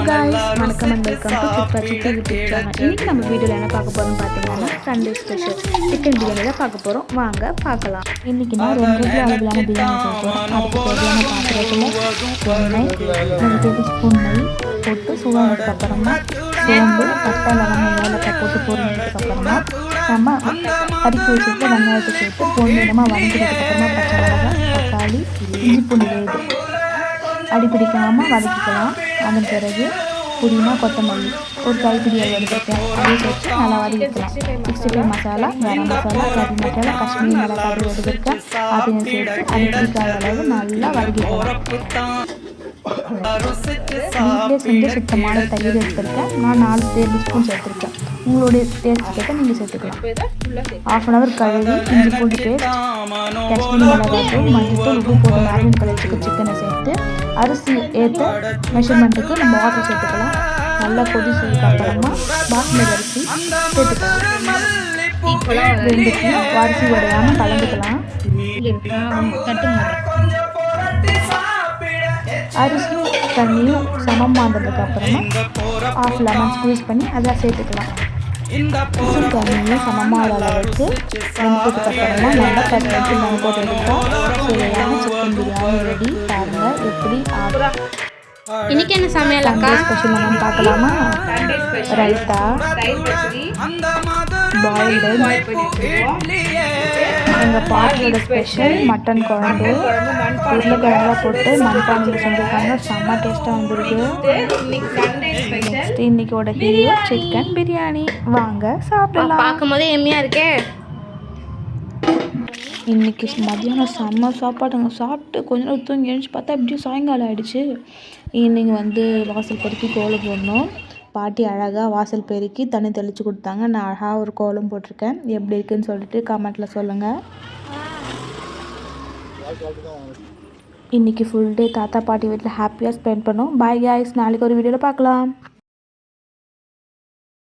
guys, வணக்கம் and welcome to Chitpa Chitti YouTube channel. இன்னைக்கு நம்ம வீடியோல என்ன பார்க்க போறோம் பாத்தீங்கன்னா சண்டே ஸ்பெஷல் சிக்கன் பிரியாணி தான் பார்க்க போறோம். வாங்க பார்க்கலாம். இன்னைக்கு நான் 2 கிலோ அளவிலான பிரியாணி செய்ய போறோம். அதுக்கு தேவையான பாத்திரத்துல எண்ணெய் 1 டேபிள்ஸ்பூன் நெய் போட்டு சூடானதுக்கு அப்புறமா சோம்பு பட்டை லவங்கம் ஏலக்காய் போட்டு பொரிஞ்சதுக்கு அப்புறமா நம்ம கறிக்கு வச்சுட்டு வெங்காயத்தை சேர்த்து பொன்னிறமா வதக்கினதுக்கு அப்புறமா பச்சை மிளகாய் தக்காளி இஞ்சி பூண்டு விழுது அடிப்பிடிக்காமல் வதக்கிக்கலாம். அதன் பிறகு புதினா கொத்தமல்லி ஒரு கைப்பிடி எடுத்துருக்கேன், அதையும் சேர்த்து நல்லா வதக்கிக்கலாம். 65 மசாலா கரம் மசாலா கறி மசாலா காஷ்மீரி மிளகாய் எடுத்துருக்கேன், அதையும் சேர்த்து அடிப்பிடிக்காத அளவு நல்லா வதக்கிக்கலாம். வீட்டிலே செஞ்சு சுத்தமான தயிர் எடுத்துருக்கேன், நான் 4 டேபிள்ஸ்பூன் சேர்த்துருக்கேன். உங்களுடைய டேஸ்ட் கேட்ட நீங்கள் சேர்த்துக்கலாம். 1/2 hour கழுவி இஞ்சி பூண்டு பேஸ்ட் காஷ்மீரி மிளகாய் மஞ்சள் உப்பு போட்டு மேரினேட் பண்ணி வச்சுக்க சிக்கனை சேர்த்து அரிசி ஏற்ற மெஷர்மெண்ட்டுக்கு நம்ம வாட்டர் சேர்த்துக்கலாம். நல்லா கொதிச்சதுக்கு அப்புறமா பாஸ்மதி அரிசி சேர்த்துக்கலாம். ரெண்டுக்கும் அரிசி உடையாமல் கலந்துக்கலாம். அரிசியும் தண்ணியும் சமமானதுக்கு அப்புறமா 1/2 லெமன் ஸ்க்வீஸ் பண்ணி அதை சேர்த்துக்கலாம். தண்ணியும் சமமான அளவுக்கு வெந்ததுக்கு அப்புறமா நல்லா கட் பண்ணி நம்ம போட்டு எடுத்தோம். சுவையான சிக்கன் பிரியாணி ரெடி. பாருங்க எப்படி இன்னைக்கு என்ன சமையல் அக்கா ஸ்பெஷல் நம்ம பார்க்கலாமா? ரைத்தா, பாயில்டு, எங்கள் பாட்டியோட ஸ்பெஷல் மட்டன் குழம்பு உருளைக்கிழங்குலாம் போட்டு மண்பானையில் செஞ்சுருக்காங்க. செம்ம டேஸ்ட்டாக வந்துருக்கு. நெக்ஸ்ட் இன்னைக்கோட ஹீரோ சிக்கன் பிரியாணி. வாங்க சாப்பிடலாம். பார்க்கும் போதே எம்மியாக இருக்கே. இன்றைக்கி மதியானம் செம்ம சாப்பாடுங்க. சாப்பிட்டு கொஞ்ச நேரம் தூங்கி எழுந்துச்சு பார்த்தா எப்படியும் சாயங்காலம் ஆகிடுச்சு. ஈவினிங் வாசல் பெருக்கி கோலம் போடணும். பாட்டி அழகாக வாசல் பெருக்கி தண்ணி தெளித்து கொடுத்தாங்க. நான் அழகாக ஒரு கோலம் போட்டிருக்கேன். எப்படி இருக்குன்னு சொல்லிட்டு கமெண்ட்டில் சொல்லுங்கள். இன்றைக்கி ஃபுல் டே தாத்தா பாட்டி வீட்டில் ஹாப்பியாக ஸ்பெண்ட் பண்ணோம். பாய் காய்ஸ், நாளைக்கு ஒரு வீடியோவில் பார்க்கலாம்.